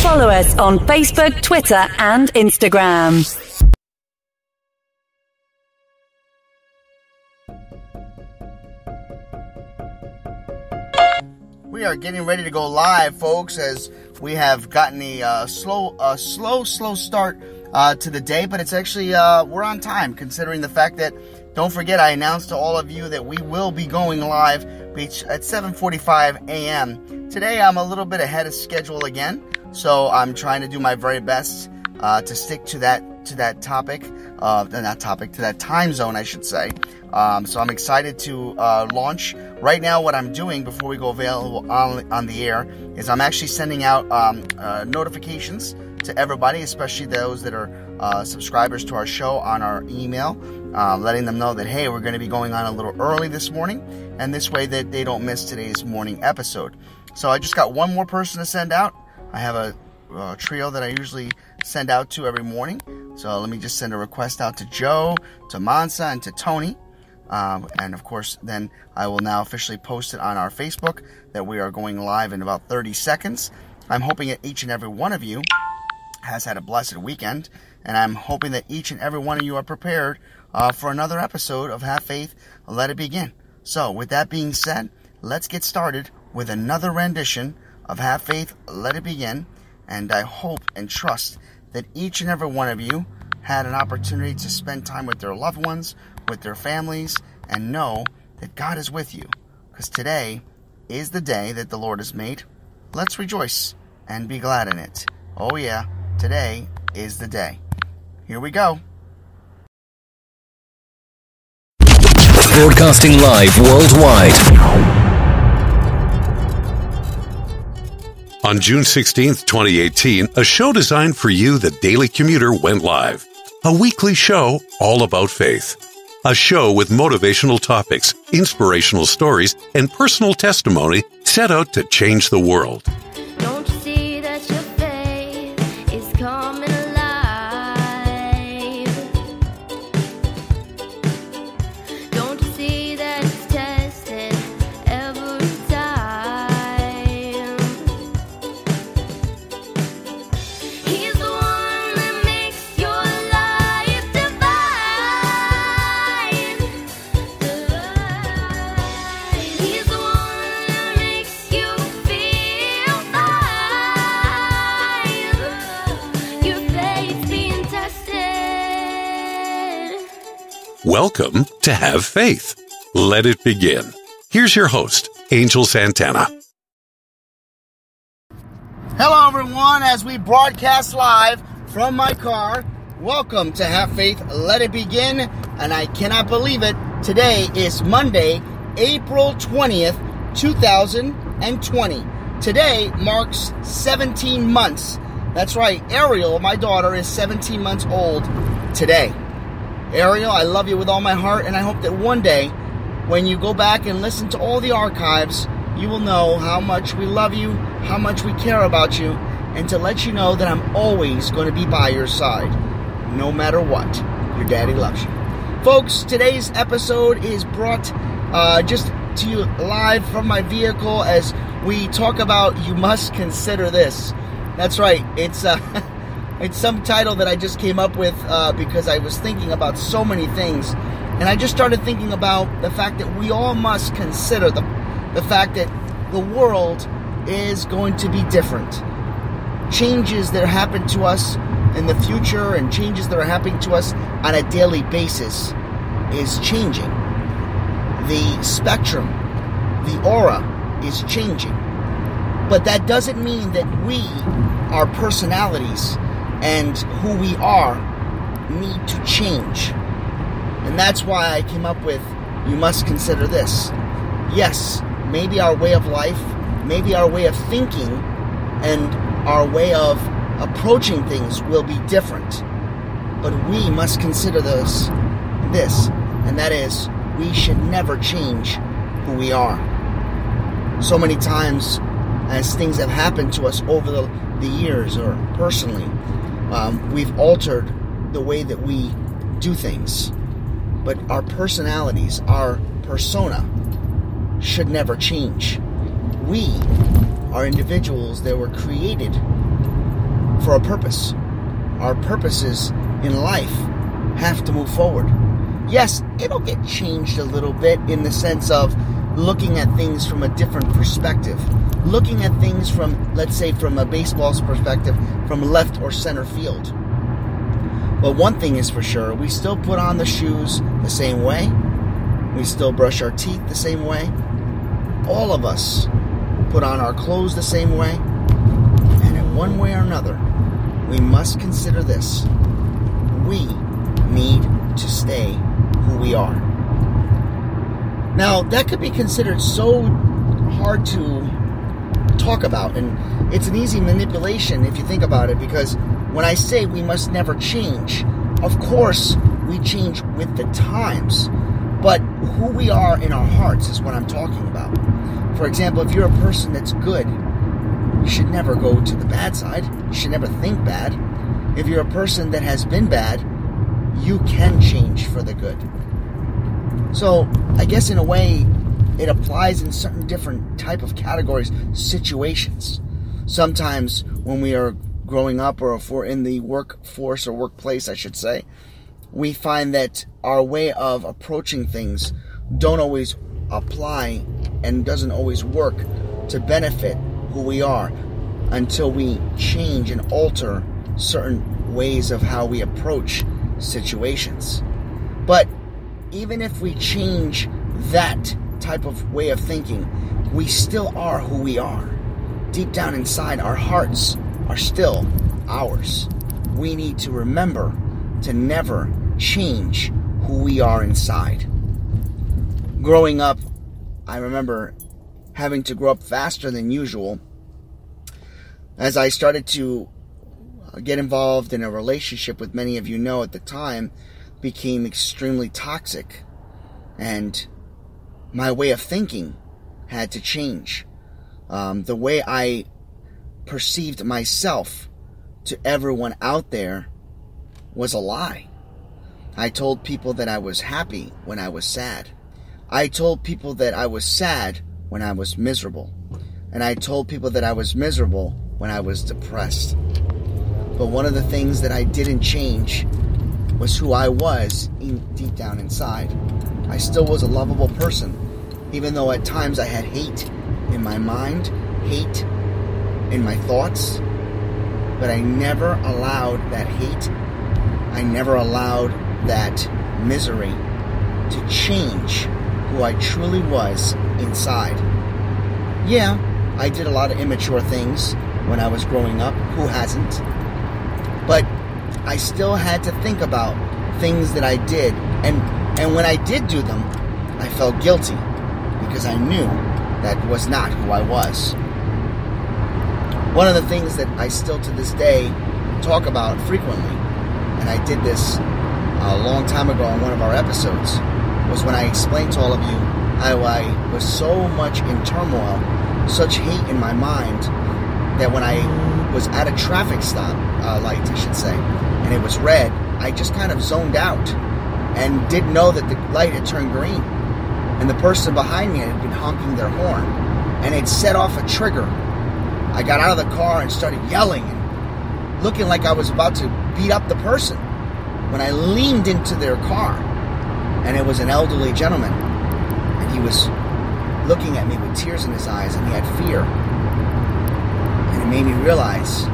Follow us on Facebook, Twitter, and Instagram. We are getting ready to go live, folks, as we have gotten a slow start to the day, but it's actually, we're on time, considering the fact that, don't forget, I announced to all of you that we will be going live at 7:45 a.m. Today, I'm a little bit ahead of schedule again, so I'm trying to do my very best to stick to that time zone, I should say. So I'm excited to launch. Right now, what I'm doing before we go available on the air is I'm actually sending out notifications to everybody, especially those that are subscribers to our show, on our email, letting them know that, hey, we're going to be going on a little early this morning, and this way that they don't miss today's morning episode. So I just got one more person to send out. I have a trio that I usually send out to every morning. So let me just send a request out to Joe, to Mansa, and to Tony. And of course, then I will now officially post it on our Facebook that we are going live in about 30 seconds. I'm hoping that each and every one of you has had a blessed weekend, and I'm hoping that each and every one of you are prepared for another episode of Have Faith, Let It Begin. So with that being said, let's get started with another rendition of Have Faith, Let It Begin. And I hope and trust that each and every one of you had an opportunity to spend time with their loved ones, with their families, and know that God is with you. Because today is the day that the Lord has made. Let's rejoice and be glad in it. Oh yeah, today is the day. Here we go. Broadcasting live worldwide. On June 16th, 2018, a show designed for you, the Daily Commuter, went live. A weekly show all about faith. A show with motivational topics, inspirational stories, and personal testimony set out to change the world. Don't you see that your faith is coming alive? Don't you see that it's tested every time? He's the one that makes your life divine. He's the one that makes you feel fine. Your faith's being tested. Welcome to Have Faith. Let it begin. Here's your host, Angel Santana. Hello, everyone, as we broadcast live from my car. Welcome to Have Faith, Let It Begin. And I cannot believe it. Today is Monday, April 20th, 2020. Today marks 17 months. That's right, Ariel, my daughter, is 17 months old today. Ariel, I love you with all my heart, and I hope that one day, when you go back and listen to all the archives, you will know how much we love you, how much we care about you, and to let you know that I'm always going to be by your side, no matter what. Your daddy loves you. Folks, today's episode is brought just to you live from my vehicle as we talk about You Must Consider This. That's right, it's some title that I just came up with because I was thinking about so many things. And I just started thinking about the fact that we all must consider the fact that the world is going to be different. Changes that happen to us in the future and changes that are happening to us on a daily basis is changing. The spectrum, the aura is changing. But that doesn't mean that we, our personalities, and who we are need to change. And that's why I came up with You Must Consider This. Yes, maybe our way of life, maybe our way of thinking, and our way of approaching things will be different. But we must consider this, and that is, we should never change who we are. So many times, as things have happened to us over the years, or personally, we've altered the way that we do things. But our personalities, our persona, should never change. We are individuals that were created for a purpose. Our purposes in life have to move forward. Yes, it'll get changed a little bit in the sense of looking at things from a different perspective. Looking at things from, let's say, from a baseball's perspective, from left or center field. But one thing is for sure, we still put on the shoes the same way. We still brush our teeth the same way. All of us put on our clothes the same way. And in one way or another, we must consider this. We need to stay who we are. Now, that could be considered so hard to talk about, and it's an easy manipulation if you think about it, because when I say we must never change, of course we change with the times, but who we are in our hearts is what I'm talking about. For example, if you're a person that's good, you should never go to the bad side. You should never think bad. If you're a person that has been bad, you can change for the good. So, I guess in a way, it applies in certain different type of categories, situations. Sometimes when we are growing up, or if we're in the workforce or workplace, I should say, we find that our way of approaching things don't always apply and doesn't always work to benefit who we are until we change and alter certain ways of how we approach situations. But even if we change that type of way of thinking, we still are who we are. Deep down inside, our hearts are still ours. We need to remember to never change who we are inside. Growing up, I remember having to grow up faster than usual as I started to get involved in a relationship with many of you know at the time became extremely toxic, and my way of thinking had to change. The way I perceived myself to everyone out there was a lie. I told people that I was happy when I was sad. I told people that I was sad when I was miserable. And I told people that I was miserable when I was depressed. But one of the things that I didn't change was who I was deep down inside. I still was a lovable person, even though at times I had hate in my mind, hate in my thoughts, but I never allowed that hate, I never allowed that misery to change who I truly was inside. Yeah, I did a lot of immature things when I was growing up. Who hasn't? But I still had to think about things that I did, and when I did do them, I felt guilty because I knew that was not who I was. One of the things that I still to this day talk about frequently, and I did this a long time ago on one of our episodes, was when I explained to all of you how I was so much in turmoil, such hate in my mind, that when I was at a traffic stop, light I should say, and it was red, I just kind of zoned out and didn't know that the light had turned green. And the person behind me had been honking their horn, and it set off a trigger. I got out of the car and started yelling and looking like I was about to beat up the person when I leaned into their car, and it was an elderly gentleman, and he was looking at me with tears in his eyes, and he had fear. And it made me realize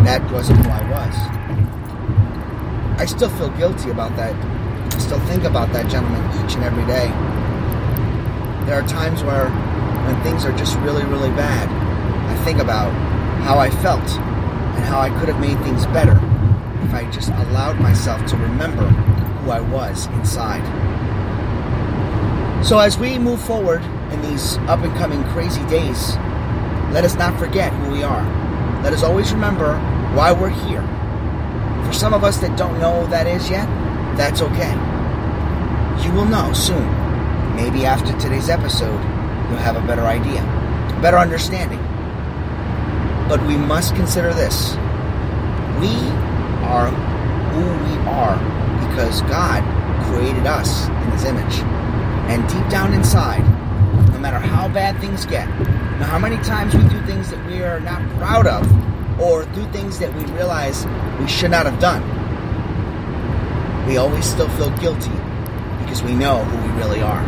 that wasn't who I was. I still feel guilty about that. I still think about that gentleman each and every day. There are times when things are just really, really bad, I think about how I felt and how I could have made things better if I just allowed myself to remember who I was inside. So as we move forward in these up-and-coming crazy days, let us not forget who we are. Let us always remember why we're here. For some of us that don't know who that is yet, that's okay. You will know soon. Maybe after today's episode, you'll have a better idea, a better understanding. But we must consider this. We are who we are because God created us in His image. And deep down inside, no matter how bad things get, no matter how many times we do things that we are not proud of, or do things that we realize we should not have done, we always still feel guilty because we know who we really are.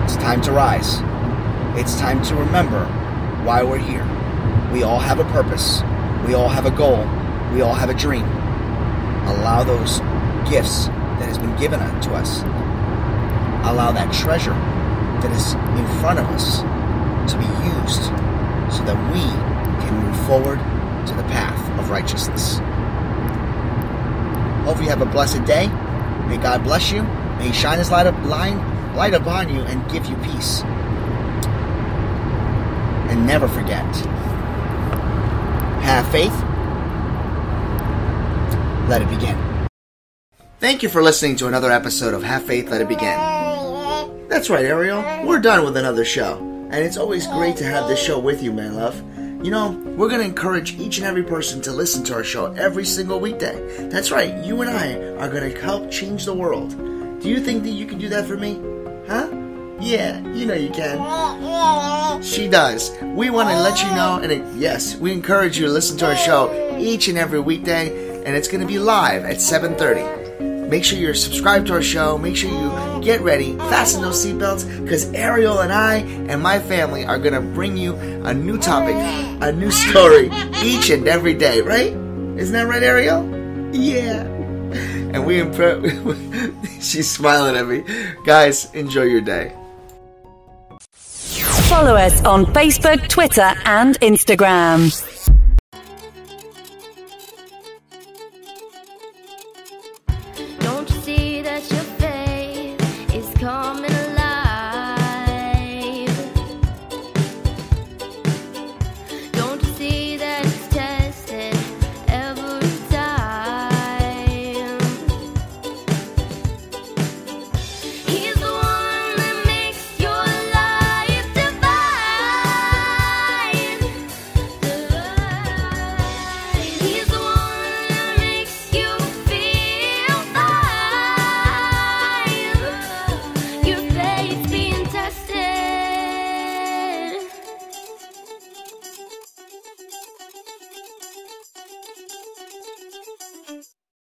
It's time to rise. It's time to remember why we're here. We all have a purpose. We all have a goal. We all have a dream. Allow those gifts that has been given to us. Allow that treasure that is in front of us to be used so that we can move forward to the path of righteousness. Hope you have a blessed day. May God bless you. May He shine His light upon you and give you peace. And never forget, have faith. Let it begin. Thank you for listening to another episode of Have Faith, Let It Begin. That's right, Ariel. We're done with another show. And it's always great to have this show with you, my love. You know, we're going to encourage each and every person to listen to our show every single weekday. That's right, you and I are going to help change the world. Do you think that you can do that for me? Huh? Yeah, you know you can. She does. We want to let you know, and yes, we encourage you to listen to our show each and every weekday, and it's going to be live at 7:30. Make sure you're subscribed to our show. Make sure you get ready, fasten those seatbelts, because Ariel and I and my family are going to bring you a new topic, a new story each and every day, right? Isn't that right, Ariel? Yeah. And she's smiling at me. Guys, enjoy your day. Follow us on Facebook, Twitter, and Instagram.